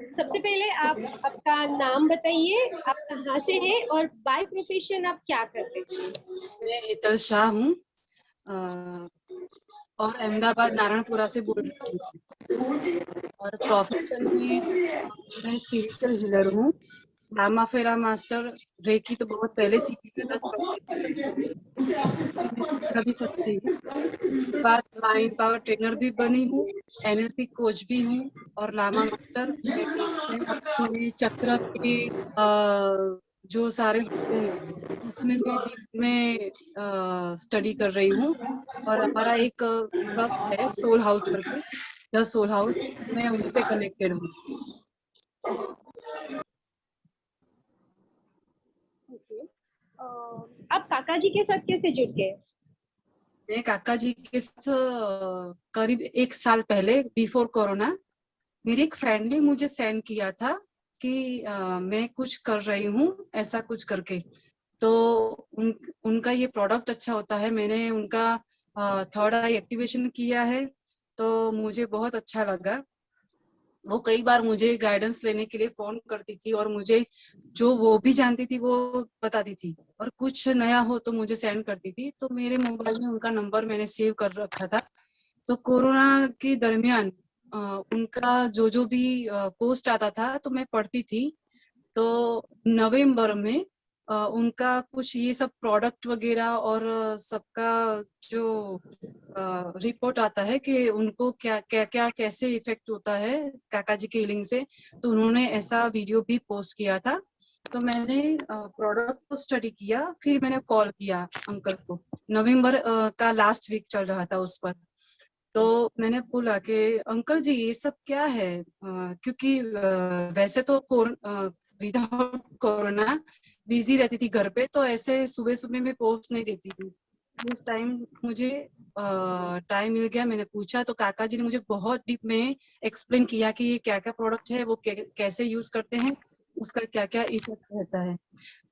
सबसे पहले आप आपका नाम बताइए, आप कहाँ से हैं और बाय प्रोफेशन आप क्या करते हैं? मैं हेतल शाह हूँ और अहमदाबाद नारायणपुरा से बोल रही हूँ और प्रोफेशन में मैं स्पिरिचुअल हीलर हूँ। लामा फेरा मास्टर रेकी तो बहुत पहले सीखी थी, 10 मैं सीखना भी सकती हूँ। उसके बाद माइंड पावर ट्रेनर भी बनी हूँ, एनएलपी कोच भी हूँ और लामा मास्टर मैं अपने चक्र के जो सारे होते हैं उसमें मैं डीप में स्टडी कर रही हूँ और हमारा एक ट्रस्ट है सोल हाउस करके, द सोल हाउस, मैं उनसे कनेक्टेड हूँ। आप काका जी के साथ कैसे जुड़ गए? मैं काका जी के साथ करीब 1 साल पहले, बिफोर कोरोना, मेरी एक फ्रेंड ने मुझे सेंड किया था कि मैं कुछ कर रही हूँ ऐसा कुछ करके, तो उनका ये प्रोडक्ट अच्छा होता है। मैंने उनका थर्ड आई एक्टिवेशन किया है तो मुझे बहुत अच्छा लगा। वो कई बार मुझे गाइडेंस लेने के लिए फोन करती थी और मुझे जो वो भी जानती थी वो बताती थी और कुछ नया हो तो मुझे सेंड करती थी। तो मेरे मोबाइल में उनका नंबर मैंने सेव कर रखा था। तो कोरोना के दरमियान उनका जो भी पोस्ट आता था तो मैं पढ़ती थी। तो नवंबर में उनका कुछ ये सब प्रोडक्ट वगैरह और सबका जो रिपोर्ट आता है कि उनको क्या क्या क्या कैसे इफेक्ट होता है काका जी के हीलिंग से, तो उन्होंने ऐसा वीडियो भी पोस्ट किया था। तो मैंने प्रोडक्ट को स्टडी किया, फिर मैंने कॉल किया अंकल को। नवंबर का लास्ट वीक चल रहा था उस पर। तो मैंने बोला कि अंकल जी ये सब क्या है, क्योंकि वैसे तो विदाउट कोरोना बिजी रहती थी घर पे, तो ऐसे सुबह सुबह में पोस्ट नहीं देती थी। उस टाइम मुझे टाइम मिल गया, मैंने पूछा तो काका जी ने मुझे बहुत डीप में एक्सप्लेन किया कि ये क्या क्या प्रोडक्ट है, वो कैसे यूज करते हैं, उसका क्या क्या इफेक्ट रहता है।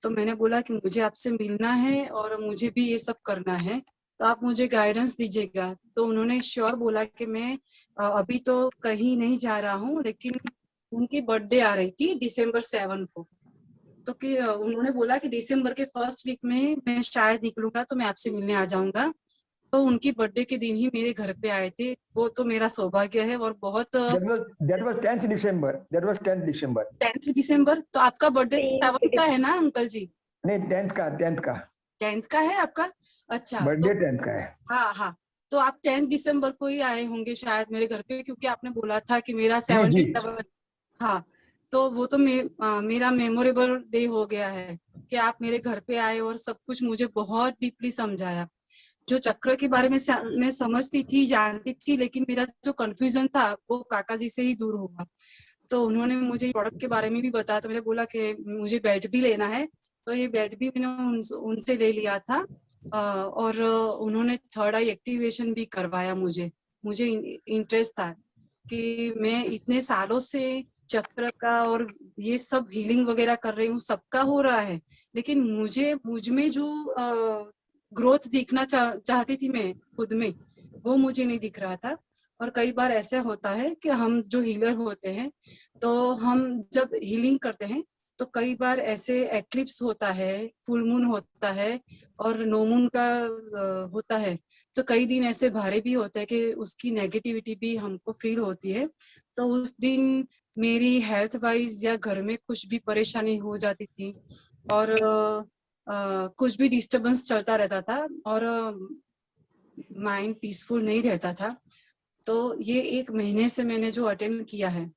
तो मैंने बोला कि मुझे आपसे मिलना है और मुझे भी ये सब करना है, तो आप मुझे गाइडेंस दीजिएगा। तो उन्होंने श्योर बोला कि मैं अभी तो कहीं नहीं जा रहा हूँ, लेकिन उनकी बर्थडे आ रही थी December 7 को, तो कि उन्होंने बोला कि दिसंबर के फर्स्ट वीक में मैं शायद निकलूंगा तो मैं आपसे मिलने आ जाऊंगा। तो उनकी बर्थडे के दिन ही मेरे घर पे आए थे। वो तो मेरा सौभाग्य है और बहुत that was 10th December. That was 10th December. 10th दिसंबर। तो आपका बर्थडे 7 का है ना अंकल जी? नहीं, 10th का 10th का है आपका? अच्छा, बर्थडे तो 10th का है। हाँ हाँ, तो आप 10 दिसंबर को ही आए होंगे शायद मेरे घर पे, क्योंकि आपने बोला था कि मेरा जी 77। हाँ, तो वो तो मेरा मेमोरेबल डे हो गया है कि आप मेरे घर पे आए और सब कुछ मुझे बहुत डीपली समझाया। जो चक्र के बारे में मैं समझती थी, जानती थी, लेकिन मेरा जो कंफ्यूजन था वो काका जी से ही दूर हुआ। तो उन्होंने मुझे प्रोडक्ट के बारे में भी बताया, तो मैंने बोला कि मुझे बेल्ट भी लेना है, तो ये बेल्ट भी मैंने उनसे ले लिया था। और उन्होंने थर्ड आई एक्टिवेशन भी करवाया। मुझे इंटरेस्ट था कि मैं इतने सालों से चक्र का और ये सब हीलिंग वगैरह कर रही हूँ, सबका हो रहा है, लेकिन मुझ में जो ग्रोथ दिखना चाहती थी मैं खुद में, वो मुझे नहीं दिख रहा था। और कई बार ऐसा होता है कि हम जो हीलर होते हैं, तो हम जब हीलिंग करते हैं तो कई बार ऐसे एक्लिप्स होता है, फुल मून होता है और नो मून का होता है, तो कई दिन ऐसे भारे भी होते हैं कि उसकी नेगेटिविटी भी हमको फील होती है। तो उस दिन मेरी हेल्थ वाइज या घर में कुछ भी परेशानी हो जाती थी और कुछ भी डिस्टरबेंस चलता रहता था और माइंड पीसफुल नहीं रहता था। तो ये 1 महीने से मैंने जो अटेंड किया है,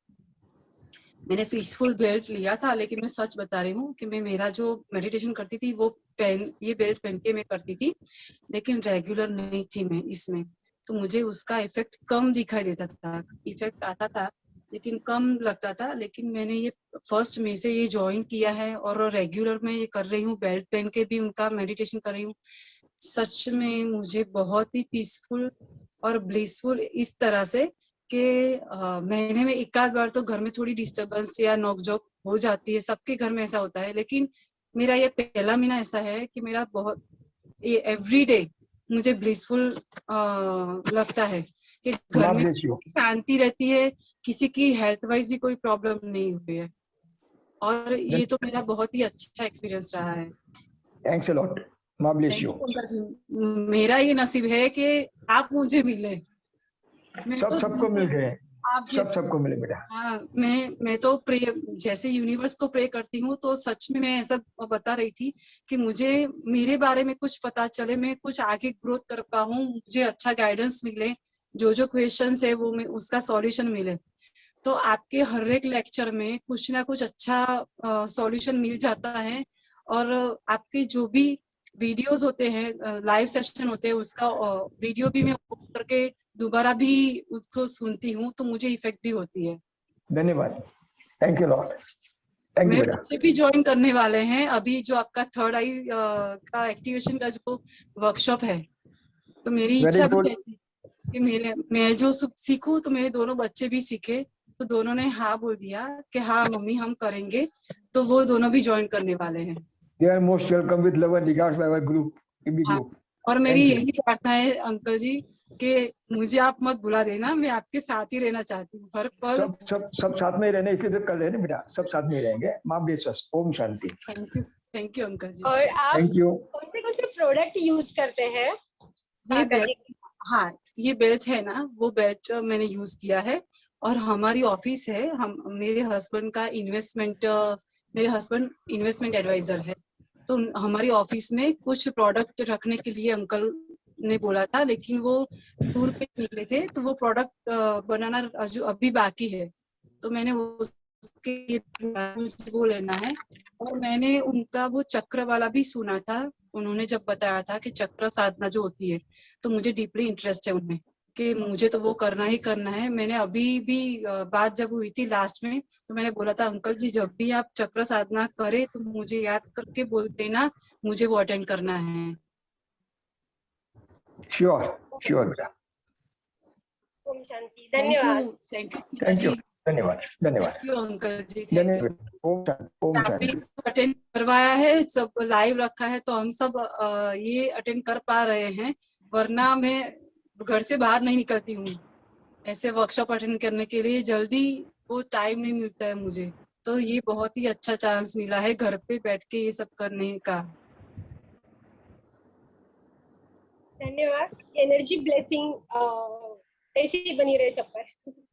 मैंने पीसफुल बेल्ट लिया था, लेकिन मैं सच बता रही हूँ कि मैं मेरा जो मेडिटेशन करती थी वो ये बेल्ट पहन के मैं करती थी, लेकिन रेगुलर नहीं थी मैं इसमें। तो मुझे उसका इफेक्ट कम दिखाई देता था, इफेक्ट आता था लेकिन कम लगता था। लेकिन मैंने ये 1 मई से ये ज्वाइन किया है और रेगुलर में ये कर रही हूँ, बेल्ट पहन के भी उनका मेडिटेशन कर रही हूँ। सच में मुझे बहुत ही पीसफुल और ब्लिसफुल इस तरह से कि महीने में 1 आध बार तो घर में थोड़ी डिस्टरबेंस या नोकझोंक हो जाती है, सबके घर में ऐसा होता है, लेकिन मेरा ये पहला महीना ऐसा है कि मेरा बहुत ये एवरी डे मुझे ब्लिसफुल लगता है कि घर God में bless you. शांति रहती है, किसी की हेल्थ वाइज भी कोई प्रॉब्लम नहीं हुई है, और ये तो मेरा बहुत ही अच्छा एक्सपीरियंस रहा है। Thanks a lot. God bless thank you you. Pankaj ji, मेरा ये नसीब है कि आप मुझे मिले। मैं सब तो सबको मिल गए, आप सब सबको मिले बेटा। हाँ, मैं तो प्रे, जैसे यूनिवर्स को प्रे करती हूँ, तो सच में मैं ऐसा बता रही थी कि मुझे मेरे बारे में कुछ पता चले, मैं कुछ आगे ग्रोथ कर पाऊँ, मुझे अच्छा गाइडेंस मिले, जो क्वेश्चंस है वो मैं उसका सॉल्यूशन मिले। तो आपके हर एक लेक्चर में कुछ ना कुछ अच्छा सॉल्यूशन मिल जाता है, और आपके जो भी वीडियोस होते हैं, लाइव सेशन होते हैं, उसका वीडियो भी मैं करके दोबारा भी उसको सुनती हूँ, तो मुझे इफेक्ट भी होती है। धन्यवाद, thank you lot, thank you मेरे बेटा। बच्चे भी ज्वाइन करने वाले हैं अभी, जो आपका थर्ड आई का एक्टिवेशन का जो वर्कशॉप है, तो मेरी वेरी इच्छा भी गुड। रहती है कि मैं जो सीखूं तो मेरे दोनों बच्चे भी सीखे। तो दोनों ने हाँ बोल दिया कि हाँ मम्मी हम करेंगे, तो वो दोनों भी ज्वाइन करने वाले हैं। They are most welcome with love and regards by our group, PB हाँ, group. और मेरी Thank you. यही प्रार्थना है अंकल जी कि मुझे आप मत भुला देना, मैं आपके साथ ही रहना चाहती हूँ हर पल। सब साथ में ही रहने, इसलिए तो कर रहे हैं ना बेटा, सब साथ में ही रहेंगे। माँ बेस्वस, ओम शांति। थैंक यू अंकल जी। और आप थैंक यू। कौन से प्रोडक्ट यूज करते हैं? ये बेल्ट, हाँ ये बेल्ट है ना, वो बेल्ट मैंने यूज किया है, और हमारी ऑफिस है, हम मेरे हस्बैंड इन्वेस्टमेंट एडवाइजर है, तो हमारी ऑफिस में कुछ प्रोडक्ट रखने के लिए अंकल ने बोला था, लेकिन वो टूर पे निकले थे, तो वो प्रोडक्ट बनाना जो अभी बाकी है, तो मैंने उसके मुझे वो लेना है। और मैंने उनका वो चक्र वाला भी सुना था, उन्होंने जब बताया था कि चक्र साधना जो होती है, तो मुझे डीपली इंटरेस्ट है उनमें, कि मुझे तो वो करना ही करना है। मैंने अभी भी बात जब हुई थी लास्ट में, तो मैंने बोला था अंकल जी जब भी आप चक्र साधना करें तो मुझे याद करके बोल देना, मुझे वो अटेंड करना है। श्योर श्योर बेटा। ओम शांति, थैंक यू धन्यवाद। थैंक यू, जी, धन्यवाद धन्यवाद थैंक यू अंकल जी, थैंक यू। धन्यवाद। ओम शांति, ओम आपने शांति। सब अटेंड करवाया है, सब लाइव रखा है, तो हम सब ये अटेंड कर पा रहे हैं, वरना मैं घर से बाहर नहीं निकलती हूँ ऐसे वर्कशॉप अटेंड करने के लिए, जल्दी वो टाइम नहीं मिलता है मुझे, तो ये बहुत ही अच्छा चांस मिला है घर पे बैठ के ये सब करने का। धन्यवाद। एनर्जी ब्लेसिंग ऐसी ही बनी रहे सब पर।